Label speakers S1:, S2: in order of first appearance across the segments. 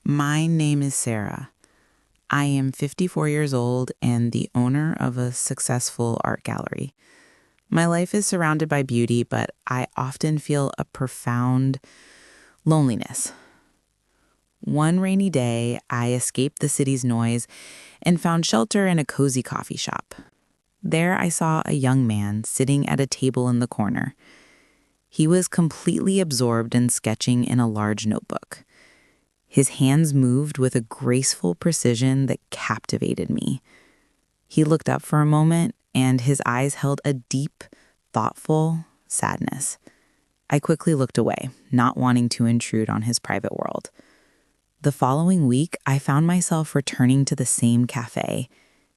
S1: My name is Sarah. I am 54 years old and the owner of a successful art gallery. My life is surrounded by beauty, but I often feel a profound loneliness. One rainy day, I escaped the city's noise and found shelter in a cozy coffee shop. There, I saw a young man sitting at a table in the corner. He was completely absorbed in sketching in a large notebook. His hands moved with a graceful precision that captivated me. He looked up for a moment, and his eyes held a deep, thoughtful sadness. I quickly looked away, not wanting to intrude on his private world. The following week, I found myself returning to the same cafe.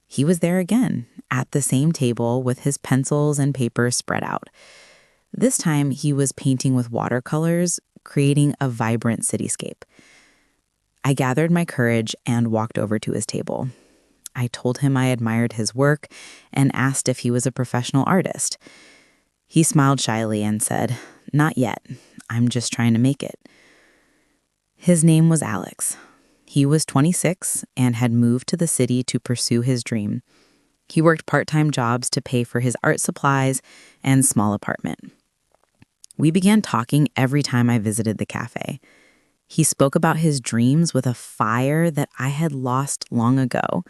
S1: He was there again, at the same table with his pencils and paper spread out. This time, he was painting with watercolors, creating a vibrant cityscape. I gathered my courage and walked over to his table. I told him I admired his work and asked if he was a professional artist. He smiled shyly and said, "Not yet. I'm just trying to make it." His name was Alex. He was 26 and had moved to the city to pursue his dream. He worked part-time jobs to pay for his art supplies and small apartment. We began talking every time I visited the cafe. He spoke about his dreams with a fire that I had lost long ago.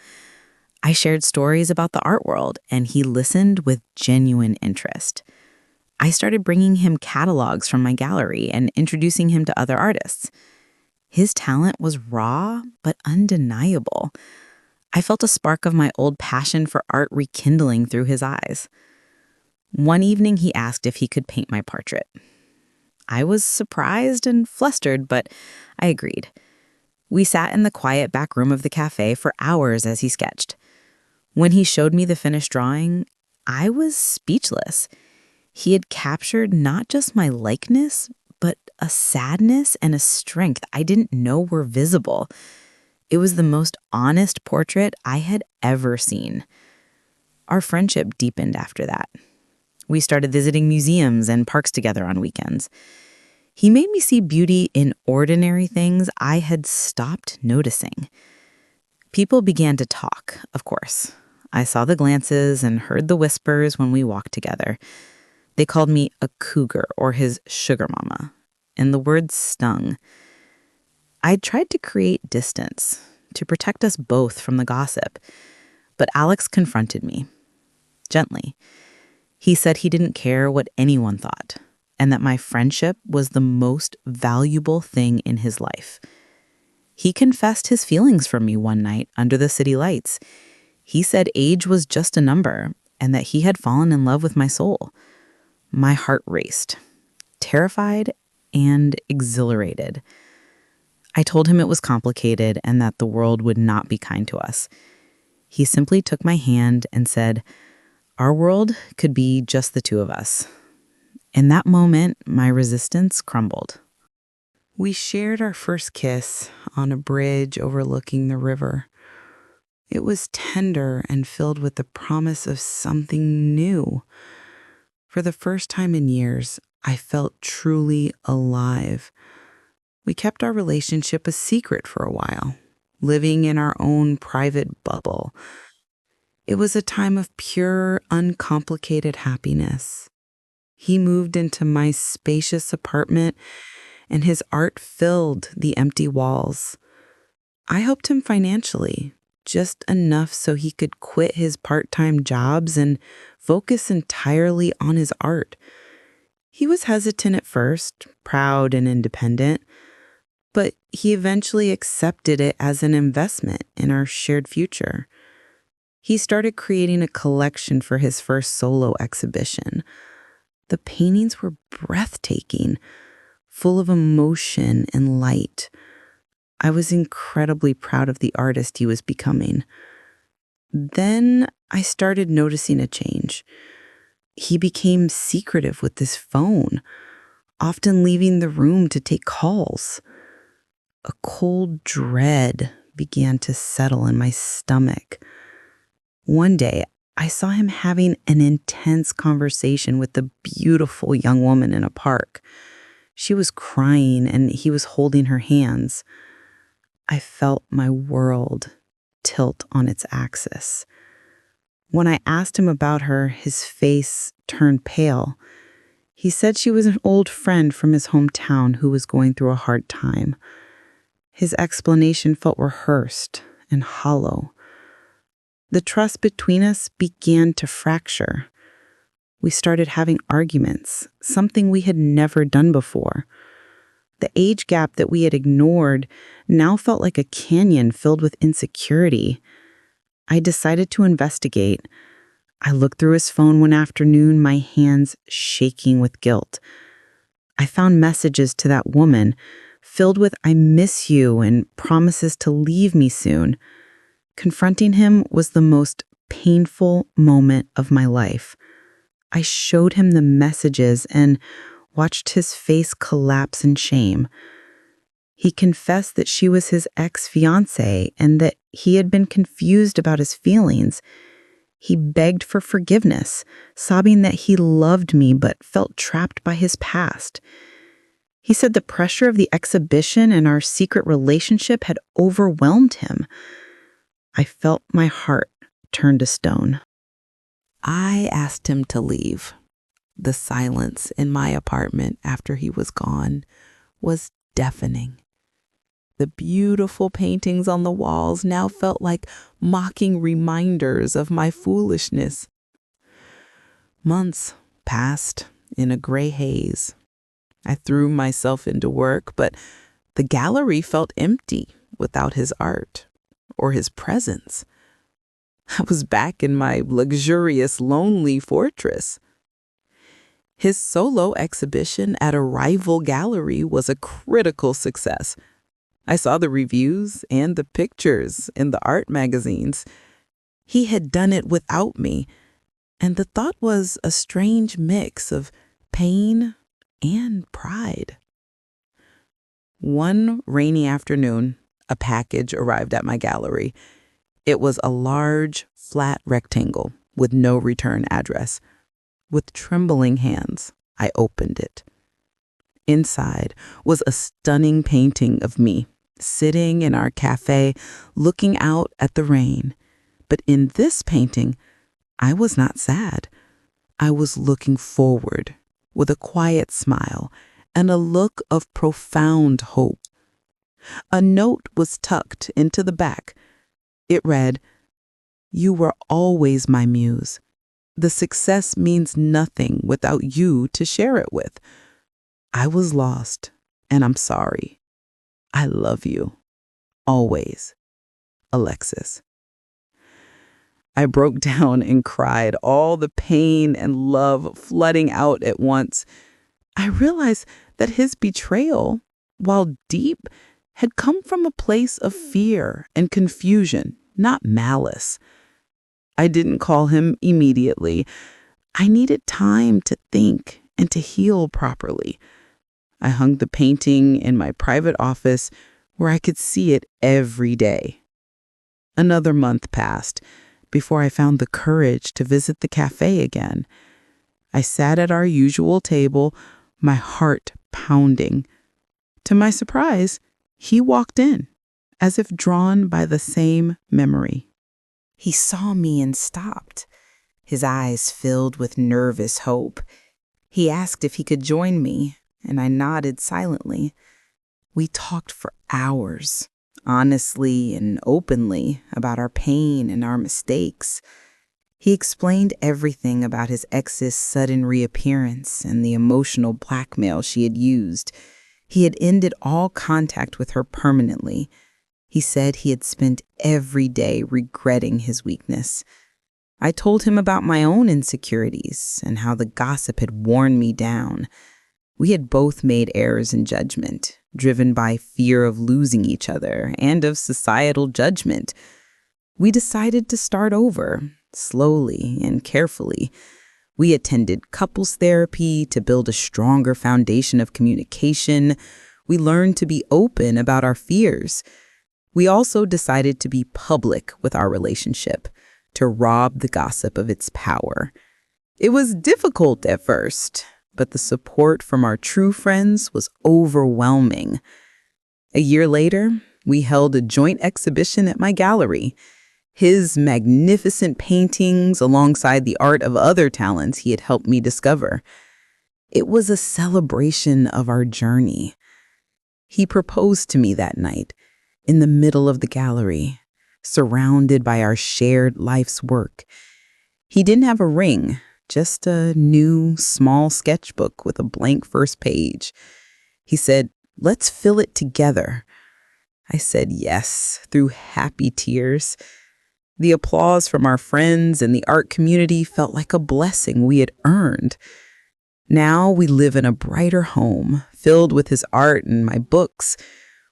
S1: I shared stories about the art world, and he listened with genuine interest. I started bringing him catalogs from my gallery and introducing him to other artists. His talent was raw but undeniable. I felt a spark of my old passion for art rekindling through his eyes. One evening, he asked if he could paint my portrait. I was surprised and flustered, but I agreed. We sat in the quiet back room of the cafe for hours as he sketched. When he showed me the finished drawing, I was speechless. He had captured not just my likeness, but a sadness and a strength I didn't know were visible. It was the most honest portrait I had ever seen. Our friendship deepened after that. We started visiting museums and parks together on weekends. He made me see beauty in ordinary things I had stopped noticing. People began to talk, of course. I saw the glances and heard the whispers when we walked together. They called me a cougar or his sugar mama, and the words stung. I tried to create distance, to protect us both from the gossip, but Alex confronted me, gently. He said he didn't care what anyone thought, and that my friendship was the most valuable thing in his life. He confessed his feelings for me one night under the city lights. He said age was just a number, and that he had fallen in love with my soul. My heart raced, terrified and exhilarated. I told him it was complicated and that the world would not be kind to us. He simply took my hand and said, "Our world could be just the two of us." In that moment, my resistance crumbled. We shared our first kiss on a bridge overlooking the river. It was tender and filled with the promise of something new. For the first time in years, I felt truly alive. We kept our relationship a secret for a while, living in our own private bubble. It was a time of pure, uncomplicated happiness. He moved into my spacious apartment, and his art filled the empty walls. I helped him financially, just enough so he could quit his part-time jobs and focus entirely on his art. He was hesitant at first, proud and independent, but he eventually accepted it as an investment in our shared future. He started creating a collection for his first solo exhibition. The paintings were breathtaking, full of emotion and light. I was incredibly proud of the artist he was becoming. Then I started noticing a change. He became secretive with his phone, often leaving the room to take calls. A cold dread began to settle in my stomach. One day, I saw him having an intense conversation with a beautiful young woman in a park. She was crying and he was holding her hands. I felt my world tilt on its axis. When I asked him about her, his face turned pale. He said she was an old friend from his hometown who was going through a hard time. His explanation felt rehearsed and hollow. The trust between us began to fracture. We started having arguments, something we had never done before. The age gap that we had ignored now felt like a canyon filled with insecurity. I decided to investigate. I looked through his phone one afternoon, my hands shaking with guilt. I found messages to that woman filled with "I miss you" and promises to leave me soon. Confronting him was the most painful moment of my life. I showed him the messages and watched his face collapse in shame. He confessed that she was his ex-fiancée and that he had been confused about his feelings. He begged for forgiveness, sobbing that he loved me but felt trapped by his past. He said the pressure of the exhibition and our secret relationship had overwhelmed him. I felt my heart turn to stone. I asked him to leave. The silence in my apartment after he was gone was deafening. The beautiful paintings on the walls now felt like mocking reminders of my foolishness. Months passed in a gray haze. I threw myself into work, but the gallery felt empty without his art or his presence. I was back in my luxurious, lonely fortress. His solo exhibition at a rival gallery was a critical success. I saw the reviews and the pictures in the art magazines. He had done it without me, and the thought was a strange mix of pain and pride. One rainy afternoon, a package arrived at my gallery. It was a large, flat rectangle with no return address. With trembling hands, I opened it. Inside was a stunning painting of me, sitting in our cafe, looking out at the rain. But in this painting, I was not sad. I was looking forward with a quiet smile and a look of profound hope. A note was tucked into the back. It read, "You were always my muse. The success means nothing without you to share it with. I was lost, and I'm sorry. I love you. Always. Alexis." I broke down and cried, all the pain and love flooding out at once. I realized that his betrayal, while deep, had come from a place of fear and confusion, not malice. I didn't call him immediately. I needed time to think and to heal properly. I hung the painting in my private office where I could see it every day. Another month passed before I found the courage to visit the cafe again. I sat at our usual table, my heart pounding. To my surprise, he walked in, as if drawn by the same memory. He saw me and stopped, his eyes filled with nervous hope. He asked if he could join me, and I nodded silently. We talked for hours, honestly and openly, about our pain and our mistakes. He explained everything about his ex's sudden reappearance and the emotional blackmail she had used. He had ended all contact with her permanently. He said he had spent every day regretting his weakness. I told him about my own insecurities and how the gossip had worn me down. We had both made errors in judgment, driven by fear of losing each other and of societal judgment. We decided to start over, slowly and carefully. We attended couples therapy to build a stronger foundation of communication. We learned to be open about our fears. We also decided to be public with our relationship, to rob the gossip of its power. It was difficult at first, but the support from our true friends was overwhelming. A year later, We held a joint exhibition at my gallery. His magnificent paintings alongside the art of other talents he had helped me discover. It was a celebration of our journey. He proposed to me that night, in the middle of the gallery, surrounded by our shared life's work. He didn't have a ring, just a new, small sketchbook with a blank first page. He said, "Let's fill it together." I said yes, through happy tears. The applause from our friends and the art community felt like a blessing we had earned. Now we live in a brighter home, filled with his art and my books.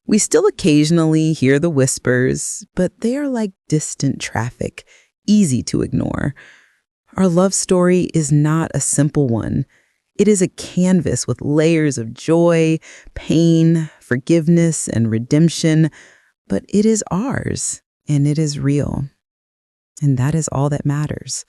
S1: We still occasionally hear the whispers, but they are like distant traffic, easy to ignore. Our love story is not a simple one. It is a canvas with layers of joy, pain, forgiveness, and redemption, but it is ours, and it is real. And that is all that matters.